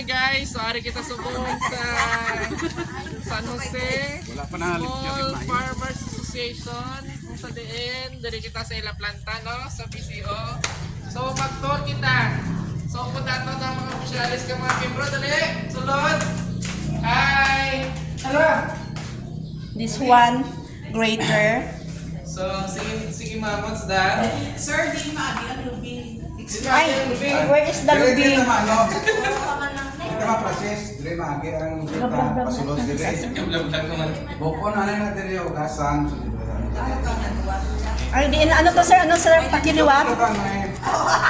kami guys. So ari kita subong sa San Jose Small Farmers Association. Kung sa diin, dari kita sa ila planta no, sa PCO. So mag-tour kita. So punta to ng mga opisyalis ka mga membro. Dali, sulod. Hi! Hello! This one, greater. So, sige ma'am, what's that? Sir, di maagi ang lubing. Ay, where is the lubing? Ito ma-process, dire maagi ang kita pasulod dire. Boko na na dire ugasan. Ay, di ano to sir? Ano sir? Pakiliwat?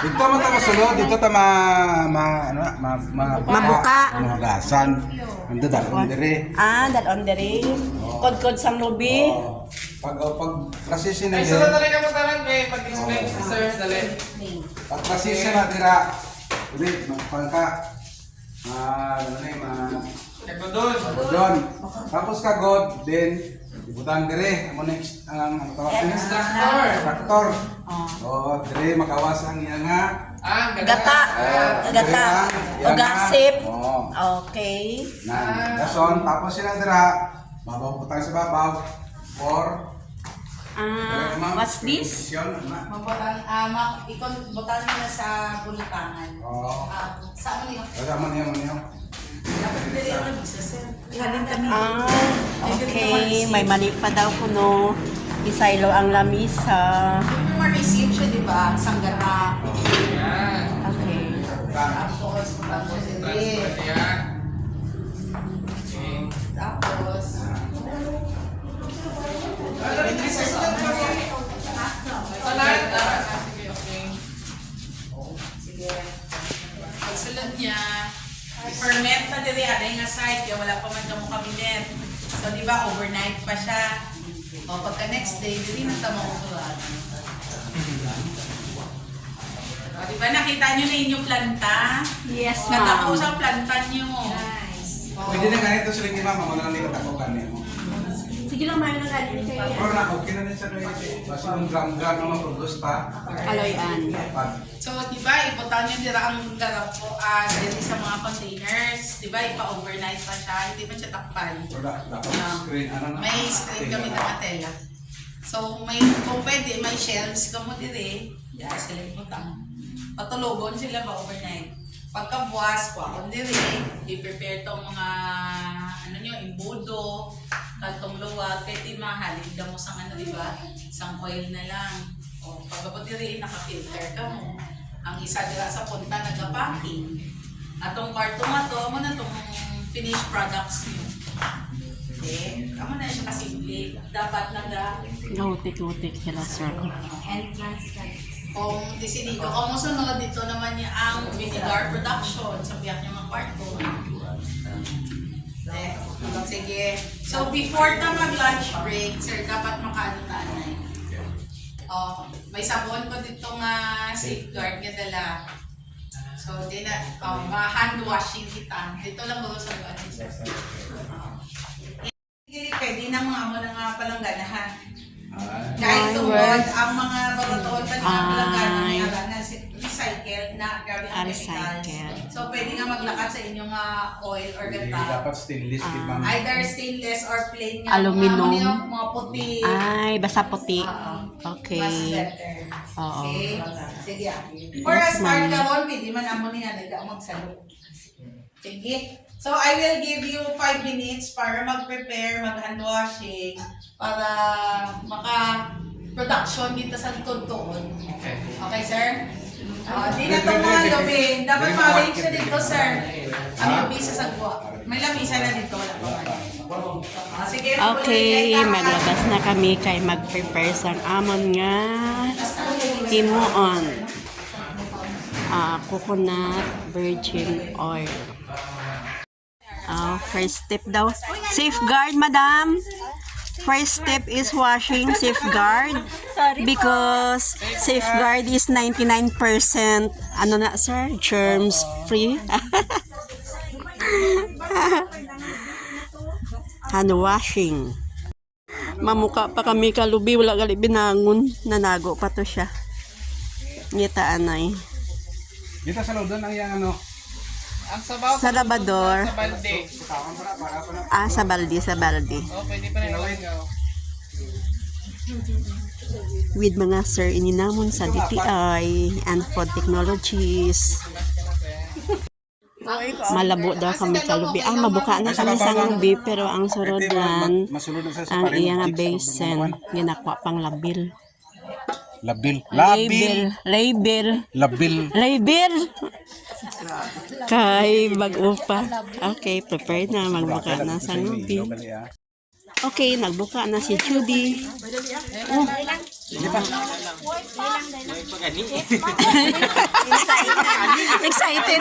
Dito mo ta masulod, dito ta Mabuka. Ugasan. Ando dalon dire. Ah, dalon diri. Kod-kod sang lubi. Pag process na Ay, dire. sulod na rin ka mo taran kay mag-explain si sir. Dali. Pag process na dira. Ulit magpangka. Ano na Eko doon. Doon. Tapos kagod, then ibutan dire amo next ang ano tawag niya? Instructor. Traktor. Oh, dire makawas ang iya nga. Gata. Gata. O gasip. Oh. Okay. Nan, dason tapos sila dira babaw putang sa babaw for What's this? Mabutan, ikon butan nila sa bulutangan. Oh. Sa ano yun? Wala man niyo. Dapat dili ang bisa, sir. Galing kami. Okay. May mali pa daw kuno. Isaylo ang lamisa. Yung ma-receive siya, di ba? Sanggara. Yan. Okay. Tapos, dili. Yan. Tapos, sige. Pagsulod niya, i-ferment na dili, aday nga side, kaya wala pa man kamo kabinet. So, di ba, overnight pa siya. O, pagka next day, dili na tama usulan. O, di ba, nakita nyo na inyong planta? Yes, Natako ma'am. sa planta nyo. Nice. Pwede na ganito sila ni mama mo lang nila tako kanimo. Sige lang, may nag-alin kayo. Pero na okay na din sa kanya. Basta yung gram na produce pa. Aloyan. So, di ba, iputan nyo dira ang garap po dito sa mga containers. Di ba, ipa-overnight pa siya. Hindi pa siya takpan. Wala, dapat screen ano na. May screen kami na tela. So, kung pwede, may shelves ka mo dire. Diyan sila iputang. Patulogon sila ba overnight. Pagkabuwas, kuwakon dire, i-prepare tong mga, imbudo, kantong luwag, kahit imahalid ka mo sa di ba? Isang oil na lang. O, pagkapot dire, naka-filter ka mo. Ang isa dira sa punta, nag-packing. Atong karto nga to, mo na tong finished products niyo. Okay? Kamo na siya kasimple. Dapat Gutik-gutik sila, sir. kung disinigo ko mo sunod, dito naman niya ang vinegar production sa biyak niya mga kwarto. Sige. So, before ta mag-lunch break, sir, dapat makaano tayo. May sabon ko dito nga safeguard nga dala. So, di na, hand washing kita. Dito lang ko sa ano, sir. Pwede na mga amo na nga palang ganahan. Kahit tungkol ang mga bagotoon pa nga palang ganahan na recycle na grabe ang chemicals. So, pwede nga maglakad sa inyong oil or gata. Dapat stainless di ba? Either stainless or plain nga. Aluminum. Mga puti. Ay, basta puti. Mas Okay. better. Oo. Okay? Sige. For a start ka ron, pwede man amo niya, magsalo. Sige. So, I will give you 5 minutes para mag-prepare, mag-hand washing, para maka-production dito sa tutuon. Okay, sir? Di na ito mga lubing. Dapat ma-arrange siya dito, sir. Ang lubing sa sagwa. May lamisa na dito, wala pa man. Sige. Okay, maglabas na kami kay mag-prepare sang amon nga himuon. Coconut virgin oil. First step daw. Safeguard, madam. First step is washing safeguard because safeguard is 99% ano na sir, germs free. Hand washing. Mamuka pa kami kalubi, wala gali binangon, nanago pa to siya. Ngita anay. Dito sa loob doon ang yung ano. Ang sabaw Sa labador. sa balde. Sa balde, sa balde. Oh, pwede pa rin ilangaw. With mga sir ininamon sa DTI and Food Technologies. Malabo daw kami kalubi. Mabuka na kami sa lubi pero ang surod lan Masulod na sa ang iya nga basin ginakwa pang labil. Labil. Label. Labil. Kay bago pa. Okay, prepared na magbuka na sa lubi. Okay, nagbuka na si Judy. Oh. Excited.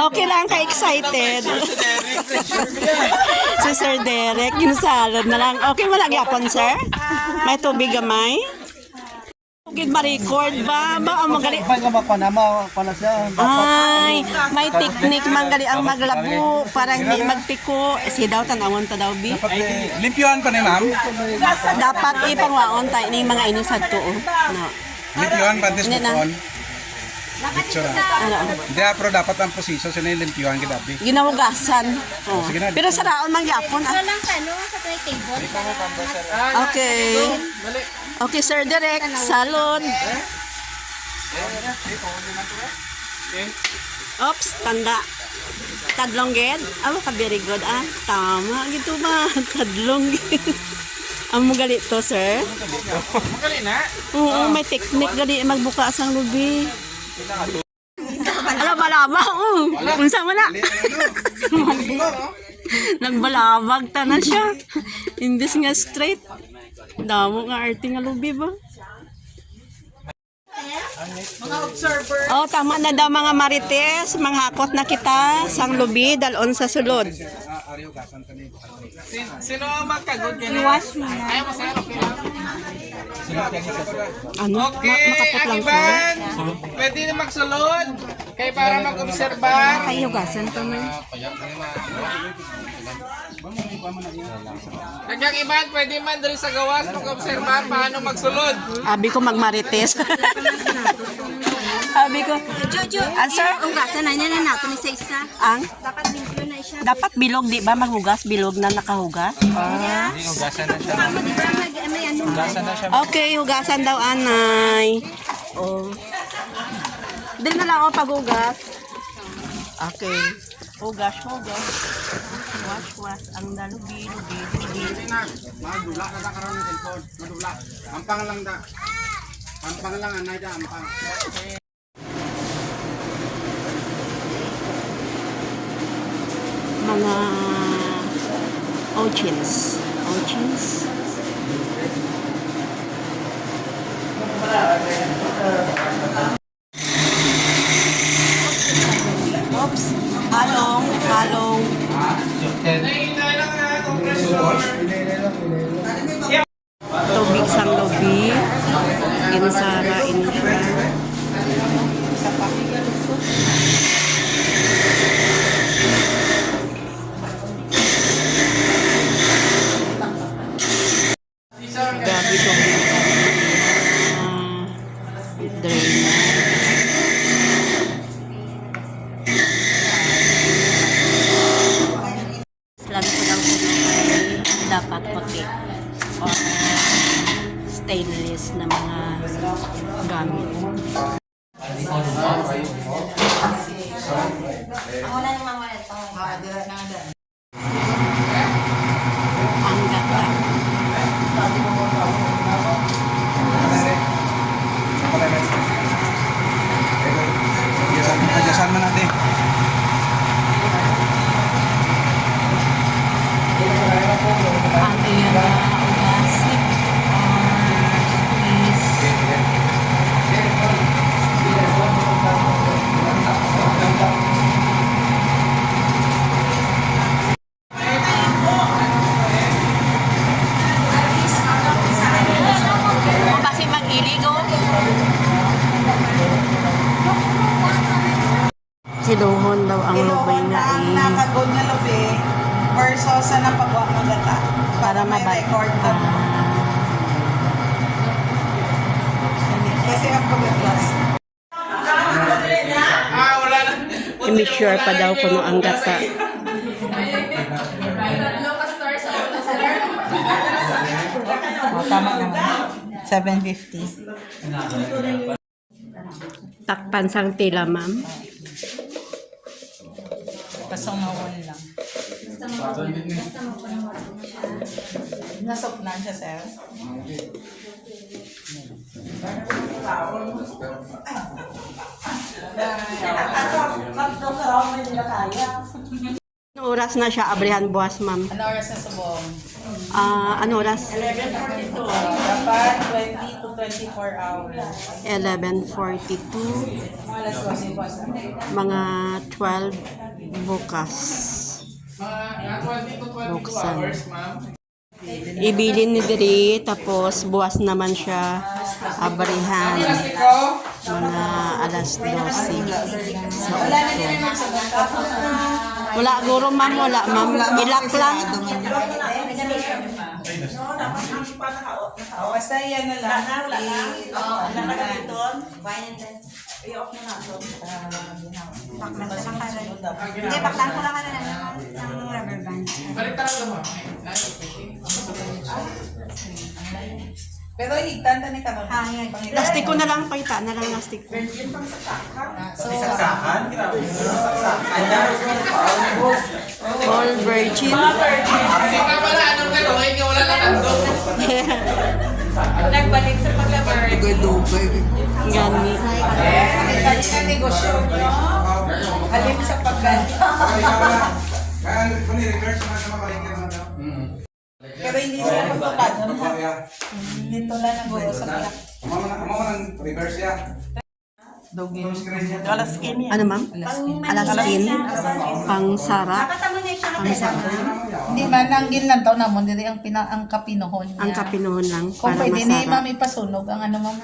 Okay lang ka-excited. Si Sir Derek, ginusalad na lang. Okay, wala gyapon, sir? May tubig gamay? Okay, ma-record ba? Ba ang magaling? Ay, may technique manggali ang maglabo para hindi magtiko. Si daw tanawon ta daw bi. Limpyohan pa ni ma'am. Dapat ipangwaon tayo ni mga ini sa tuo. No. Limpyohan pa tis Hindi na. bukon. Picture. Ano? Hindi pero dapat ang position sa limpyohan kidabi. Ginahugasan. Oh. Sige na. Pero sa raon man gyapon. lang sa ano, sa table. Okay. Okay, Sir Derek, salon. Oops, tanda. Tadlong ged. Ka very good. Tama gito ba? Tadlong ged. Ang mo gali to, sir? Magaling na. Oo, may technique gali magbuka sang lubi. Balaba. Unsa man na? Nagbalabag ta na siya. Imbis nga straight. Damo nga arte nga lubi ba? Mga observer. Oh, tama na daw mga marites. Manghakot na kita sang lubi dalon sa sulod. Sino ang magkagod ganyan? Ayaw mo sir, okay lang. Ano? Okay, Makapot ang lang ko. iban. Pwede na magsulod. Kaya para mag-obserbar. Ay, hugasan to man. Kanyang iban, pwede man dali sa gawas mag-obserbar paano magsulod. Abi ko magmarites. Abi ko. Jojo, Answer? ugasan na niya na nato ni Sesa. Ang? Dapat limpyo na siya. Dapat bilog, di ba? Maghugas, bilog na nakahugas. Tama, di ba? May ano. Okay, hugasan daw, anay. Oh. Din na lang ako paghugas. Okay. Hugas. Wash. Ang dalubi. Madula na karon ni cellphone. Madula. Ampang lang da. Ampang lang anay da ampang. Mga ochins. Oops. Halong. Tubig sang lobi. Ginsara intra. Gabi ko. Drain. Lagi ko daw kung dapat puti or stainless na mga gamit. Ang gata. Adyasan man natin. Ang iya na ugasip or squeeze. O basi mag-iligo. Siluhon daw ang lubay nga Nakakagod nga labi versus sa napagwa magata. para May mabay. record ka. Kasi ang pagkaklas. sure pa daw kuno ang gata. Tama naman. 750. Takpan sang tila, ma'am. Kasungawon lang. Nasok na siya, sir. Ano oras na siya abrihan buwas, ma'am? Ano oras na subong? Ano oras? Dapat 20 to 24 hours. 11:42. Mga alas 12 po. Mga 12 bukas. Mga 20 to 22 Buksan. hours, ma'am. Ibilin ni Diri, tapos buwas naman siya abrihan. Plastiko. Mga alas 12. Wala guro, ma'am. Wala, ma'am. Ilak lang. Basta yan na lang. Hindi, baklan ko lang ng rubber band. Balik talaga, ma'am. Ay, okay. Pero higtan na ni karon. Plastic ko na lang. Pakita na lang plastic ko. All virgin. Kasi pa pala, anong gano'n? Yung wala na nandun. Nagbalik sa paglabar. Gani. Dali na negosyo nyo. Halim sa pagkanta. Pero hindi sila magtupad. Dito lang ang buo sa pala. Reverse ya. Alas skin yan. Ano, ma'am? Alaskin. Pangsara. Pangsara. Hindi man, ang ginlan taon namon, dili ang ang kapinuhon niya. Ang kapinuhon lang Kung para pwede ni masara. mami pasunog, ang ano mo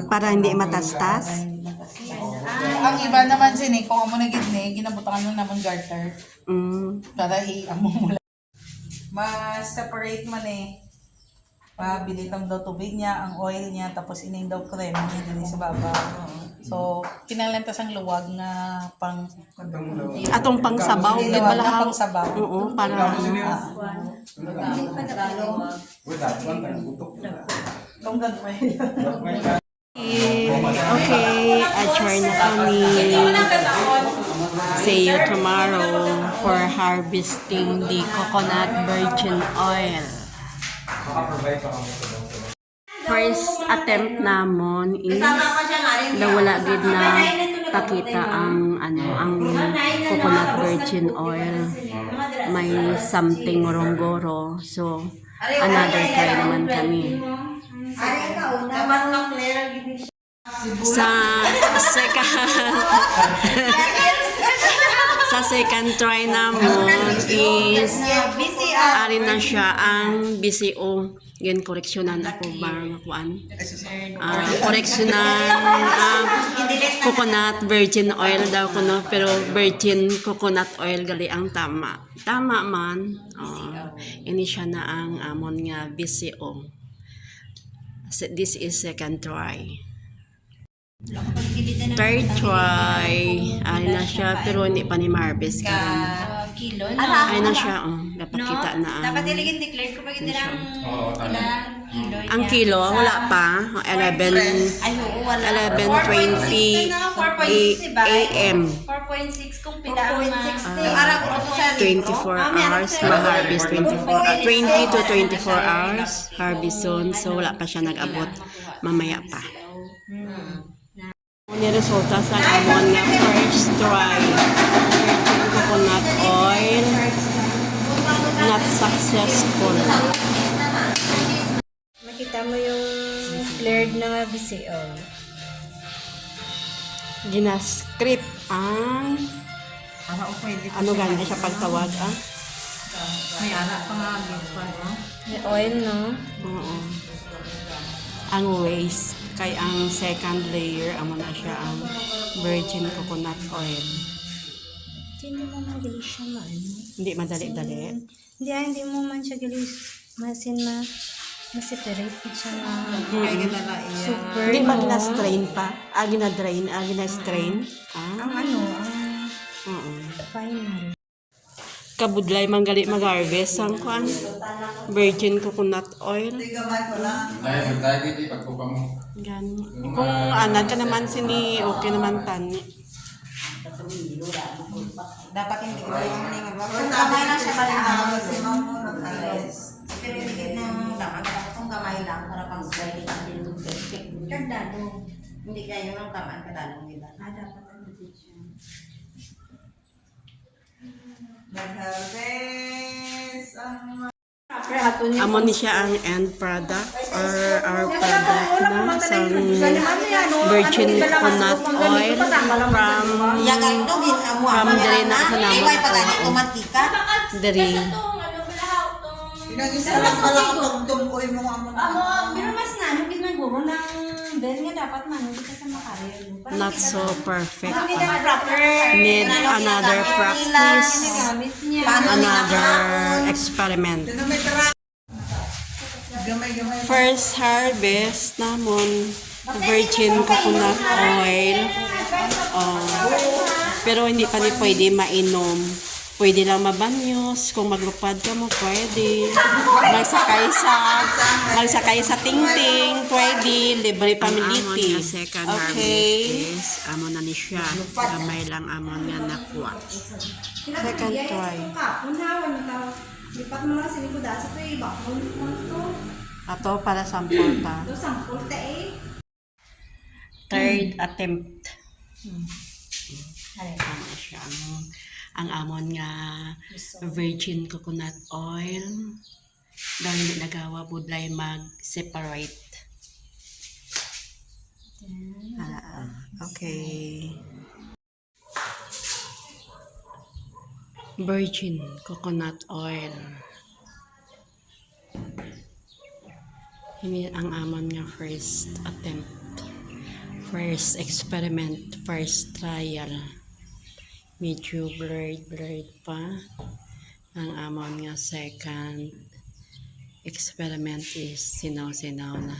Para hindi matastas. Ang iba naman sini, kung amo na gidni, ginabutangan mo naman garter. Para i-amo mo lang. Ma-separate man eh. Pabili tam daw tubig niya, ang oil niya, tapos ining daw cream niya din sa baba. So, kinalantas ang luwag na pang... Atong pangsabaw. Di ba na lahat? pang sabaw. Oo, para... Kung gagawin. Okay, adjourn na kami. See you tomorrow for harvesting the coconut virgin oil. First attempt namon is wala gid na pakita ang ang coconut virgin oil. May something goro. So another try naman kami. Sa second try namon is ari na siya ang BCO. Yan, koreksyonan ako ba kuan? Koreksyonan coconut virgin oil daw kuno, pero virgin coconut oil gali ang tama. Tama man. Ini siya na ang amon nga BCO. This is second try. Third try. Ay na siya, pero hindi pa ni ma-harvest karon. Kilo Ay na siya, dapat kita na ang... Dapat iligin declare ko pag hindi lang ilang kilo. Ang kilo, wala pa. 11:20 AM. 4.6 kung pila ang 4.6 yung araw ko sa 24 hours ma-harvest. 20 to 24 hours harvest zone. So, wala pa siya nag-abot. Mamaya pa. Ni resulta sa amon nga first try. Virgin coconut oil. Not successful. Makita mo yung flared na BCO. Ginascript ang ano ganda siya pagtawag May anak pa nga. May oil, no? Oo. Ang waste kay ang second layer amo na siya ang virgin coconut oil. Hindi mo man gali siya man. Hindi madali-dali. Hindi mo man siya gali masin Mas-separate po siya na Kaya kilala iya. super, Hindi ba no? gina-strain pa? Gina-drain? Gina-strain? Ang ano, ang Oo. final. Kabudlay manggali mag-harvest ang kwan. Virgin coconut oil. Dahil magtayo dito, pagkupa mo. Gani. Kung anan ka naman sini, okay naman tani. Dapat hindi ko yung Kung kamay lang siya malinaw. Pero hindi ng daman. Kung kamay lang, para pang sliding ang perfect. Kagdado. Hindi kayo ng tamaan kadalong, di ba? Dapat ang siya. Mag-harvest ang Amo ni siya ang end product or our product na sa virgin coconut oil from diri na sa Ay, namon may pagani tumantika. diri. pinag-isa lang pala kapag tumpoy mo ang mga Pero mas nano ginaguro ng Ben nga dapat manuli ka sa makarel. Not so perfect. Hindi ka proper. Need another practice, Gamit niya. another experiment. gamay-gamay. First harvest namon virgin coconut oil. Pero hindi pa ni pwede mainom. Pwede lang mabanyos. Kung maglupad ka mo, pwede. Magsakay sa tingting, pwede. Libre pamiliti. Second harvest is, amo na ni siya. Gamay lang amon nga nakuha. Second try. Lipat mo lang sini ko dahil sa ito eh. Bakon mo ito. Ato para sample ta. Ito sampol ta eh. Third attempt. Ano siya, ang amon nga virgin coconut oil dahil hindi nagawa budlay mag-separate. Okay. Virgin coconut oil. Hindi ang amon nga first attempt. First experiment, first trial. Medyo blurred pa. Ang amon nga second experiment is sinaw-sinaw na.